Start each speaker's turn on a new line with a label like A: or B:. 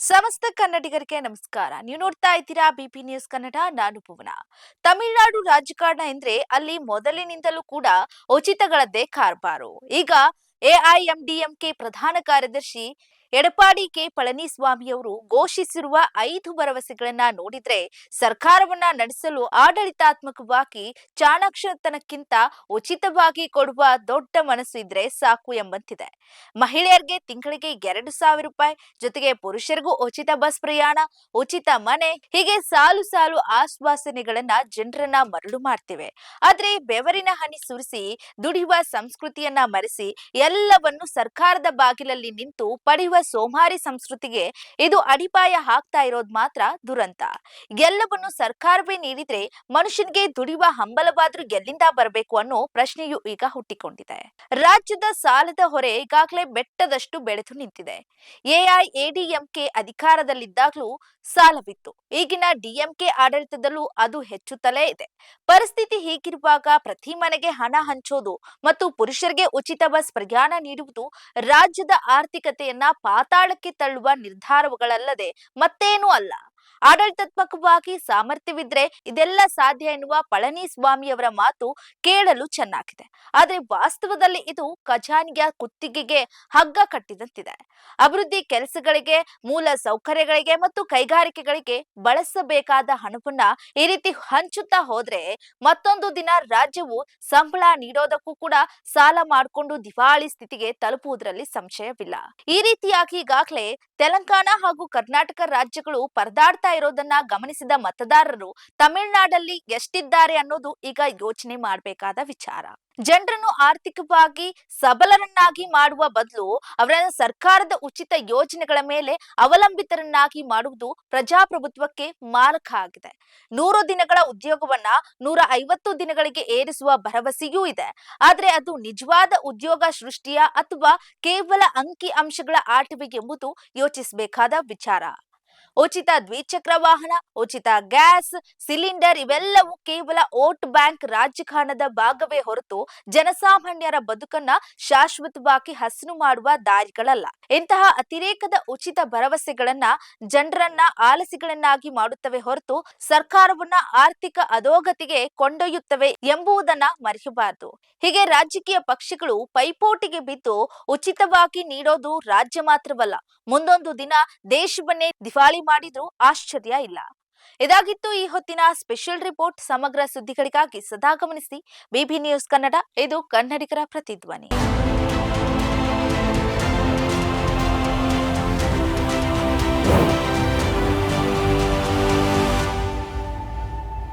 A: ಸಮಸ್ತ ಕನ್ನಡಿಗರಿಗೆ ನಮಸ್ಕಾರ. ನೀವು ನೋಡ್ತಾ ಇದ್ದೀರಾ ಬಿಪಿ ನ್ಯೂಸ್ ಕನ್ನಡ. ನಾನು ಭುವನ. ತಮಿಳುನಾಡು ರಾಜಕಾರಣ ಎಂದ್ರೆ ಅಲ್ಲಿ ಮೊದಲಿನಿಂದಲೂ ಕೂಡ ಉಚಿತಗಳದ್ದೇ ಕಾರ್ಬಾರು. ಈಗ ಎಐಎಂಡಿಎಂಕೆ ಪ್ರಧಾನ ಕಾರ್ಯದರ್ಶಿ ಎಡಪಾಡಿ ಕೆ ಪಳನಿಸ್ವಾಮಿ ಅವರು ಘೋಷಿಸಿರುವ 5 ಭರವಸೆಗಳನ್ನ ನೋಡಿದ್ರೆ ಸರ್ಕಾರವನ್ನ ನಡೆಸಲು ಆಡಳಿತಾತ್ಮಕವಾಗಿ ಚಾಣಾಕ್ಷತನಕ್ಕಿಂತ ಉಚಿತವಾಗಿ ಕೊಡುವ ದೊಡ್ಡ ಮನಸ್ಸು ಇದ್ರೆ ಸಾಕು ಎಂಬಂತಿದೆ. ಮಹಿಳೆಯರಿಗೆ ತಿಂಗಳಿಗೆ 2,000 ರೂಪಾಯಿ, ಜೊತೆಗೆ ಪುರುಷರಿಗೂ ಉಚಿತ ಬಸ್ ಪ್ರಯಾಣ, ಉಚಿತ ಮನೆ, ಹೀಗೆ ಸಾಲು ಸಾಲು ಆಶ್ವಾಸನೆಗಳನ್ನ ಜನರನ್ನ ಮರಳು ಮಾಡ್ತಿವೆ. ಆದ್ರೆ ಬೆವರಿನ ಹನಿ ಸುರಿಸಿ ದುಡಿಯುವ ಸಂಸ್ಕೃತಿಯನ್ನ ಮರೆಸಿ ಎಲ್ಲವನ್ನು ಸರ್ಕಾರದ ಬಾಗಿಲಲ್ಲಿ ನಿಂತು ಪಡೆಯುವ ಸೋಮಾರಿ ಸಂಸ್ಕೃತಿಗೆ ಇದು ಅಡಿಪಾಯ ಹಾಕ್ತಾ ಇರೋದು ಮಾತ್ರ ದುರಂತ. ಎಲ್ಲವನ್ನು ಸರ್ಕಾರವೇ ನೀಡಿದ್ರೆ ಮನುಷ್ಯನಿಗೆ ದುಡಿಯುವ ಹಂಬಲವಾದ್ರೂ ಎಲ್ಲಿಂದ ಬರಬೇಕು ಅನ್ನೋ ಪ್ರಶ್ನೆಯು ಈಗ ಹುಟ್ಟಿಕೊಂಡಿದೆ. ರಾಜ್ಯದ ಸಾಲದ ಹೊರೆ ಈಗಾಗಲೇ ಬೆಟ್ಟದಷ್ಟು ಬೆಳೆದು ನಿಂತಿದೆ. ಎಐಎಡಿಎಂಕೆ ಅಧಿಕಾರದಲ್ಲಿದ್ದಾಗಲೂ ಸಾಲವಿತ್ತು. ಈಗಿನ ಡಿಎಂಕೆ ಆಡಳಿತದಲ್ಲೂ ಅದು ಹೆಚ್ಚುತ್ತಲೇ ಇದೆ. ಪರಿಸ್ಥಿತಿ ಹೀಗಿರುವಾಗ ಪ್ರತಿ ಮನೆಗೆ ಹಣ ಹಂಚೋದು ಮತ್ತು ಪುರುಷರಿಗೆ ಉಚಿತ ಬಸ್ ಪ್ರಯಾಣ ನೀಡುವುದು ರಾಜ್ಯದ ಆರ್ಥಿಕತೆಯನ್ನ ಪಾತಾಳಕ್ಕೆ ತಳ್ಳುವ ನಿರ್ಧಾರಗಳಲ್ಲದೆ ಮತ್ತೇನೂ ಅಲ್ಲ. ಆಡಳಿತಾತ್ಮಕವಾಗಿ ಸಾಮರ್ಥ್ಯವಿದ್ರೆ ಇದೆಲ್ಲ ಸಾಧ್ಯ ಎನ್ನುವ ಪಳನಿಸ್ವಾಮಿ ಅವರ ಮಾತು ಕೇಳಲು ಚೆನ್ನಾಗಿದೆ. ಆದ್ರೆ ವಾಸ್ತವದಲ್ಲಿ ಇದು ಖಜಾನೆಯ ಕುತ್ತಿಗೆಗೆ ಹಗ್ಗ ಕಟ್ಟಿದಂತಿದೆ. ಅಭಿವೃದ್ಧಿ ಕೆಲಸಗಳಿಗೆ, ಮೂಲ ಸೌಕರ್ಯಗಳಿಗೆ ಮತ್ತು ಕೈಗಾರಿಕೆಗಳಿಗೆ ಬಳಸಬೇಕಾದ ಹಣವನ್ನ ಈ ರೀತಿ ಹಂಚುತ್ತಾ ಹೋದ್ರೆ ಮತ್ತೊಂದು ದಿನ ರಾಜ್ಯವು ಸಂಬಳ ನೀಡೋದಕ್ಕೂ ಕೂಡ ಸಾಲ ಮಾಡಿಕೊಂಡು ದಿವಾಳಿ ಸ್ಥಿತಿಗೆ ತಲುಪುವುದರಲ್ಲಿ ಸಂಶಯವಿಲ್ಲ. ಈ ರೀತಿಯಾಗಿ ಈಗಾಗಲೇ ತೆಲಂಗಾಣ ಹಾಗೂ ಕರ್ನಾಟಕ ರಾಜ್ಯಗಳು ಪರದಾಡ್ತಾ ಇರೋದನ್ನ ಗಮನಿಸಿದ ಮತದಾರರು ತಮಿಳುನಾಡಲ್ಲಿ ಎಷ್ಟಿದ್ದಾರೆ ಅನ್ನೋದು ಈಗ ಯೋಚನೆ ಮಾಡಬೇಕಾದ ವಿಚಾರ. ಜನರನ್ನು ಆರ್ಥಿಕವಾಗಿ ಸಬಲರನ್ನಾಗಿ ಮಾಡುವ ಬದಲು ಅವರನ್ನು ಸರ್ಕಾರದ ಉಚಿತ ಯೋಜನೆಗಳ ಮೇಲೆ ಅವಲಂಬಿತರನ್ನಾಗಿ ಮಾಡುವುದು ಪ್ರಜಾಪ್ರಭುತ್ವಕ್ಕೆ ಮಾರಕ ಆಗಿದೆ. 100 ದಿನಗಳ ಉದ್ಯೋಗವನ್ನ 150 ದಿನಗಳಿಗೆ ಏರಿಸುವ ಭರವಸೆಯೂ ಇದೆ. ಆದ್ರೆ ಅದು ನಿಜವಾದ ಉದ್ಯೋಗ ಸೃಷ್ಟಿಯ ಅಥವಾ ಕೇವಲ ಅಂಕಿ ಅಂಶಗಳ ಆಟವೇ ಎಂಬುದು ಯೋಚಿಸಬೇಕಾದ ವಿಚಾರ. ಉಚಿತ ದ್ವಿಚಕ್ರ ವಾಹನ, ಉಚಿತ ಗ್ಯಾಸ್ ಸಿಲಿಂಡರ್ ಇವೆಲ್ಲವೂ ಕೇವಲ ವೋಟ್ ಬ್ಯಾಂಕ್ ರಾಜಕಾರಣದ ಭಾಗವೇ ಹೊರತು ಜನಸಾಮಾನ್ಯರ ಬದುಕನ್ನ ಶಾಶ್ವತವಾಗಿ ಹಸನು ಮಾಡುವ ದಾರಿಗಳಲ್ಲ. ಇಂತಹ ಅತಿರೇಕದ ಉಚಿತ ಭರವಸೆಗಳನ್ನ ಜನರನ್ನ ಆಲಸಿಗಳನ್ನಾಗಿ ಮಾಡುತ್ತವೆ ಹೊರತು ಸರ್ಕಾರವನ್ನ ಆರ್ಥಿಕ ಅಧೋಗತಿಗೆ ಕೊಂಡೊಯ್ಯುತ್ತವೆ ಎಂಬುದನ್ನ ಮರೆಯಬಾರದು. ಹೀಗೆ ರಾಜಕೀಯ ಪಕ್ಷಗಳು ಪೈಪೋಟಿಗೆ ಬಿದ್ದು ಉಚಿತವಾಗಿ ನೀಡೋದು ರಾಜ್ಯ ಮಾತ್ರವಲ್ಲ, ಮುಂದೊಂದು ದಿನ ದೇಶವನ್ನೇ ದಿವಾಳಿ ಮಾಡಿದ್ರೂ ಆಶ್ಚರ್ಯ ಇಲ್ಲ. ಇದಾಗಿತ್ತು ಈ ಹೊತ್ತಿನ ಸ್ಪೆಷಲ್ ರಿಪೋರ್ಟ್. ಸಮಗ್ರ ಸುದ್ದಿಗಳಿಗಾಗಿ ಸದಾ ಗಮನಿಸಿ ಬಿಬಿ ನ್ಯೂಸ್ ಕನ್ನಡ. ಇದು ಕನ್ನಡಿಗರ ಪ್ರತಿಧ್ವನಿ.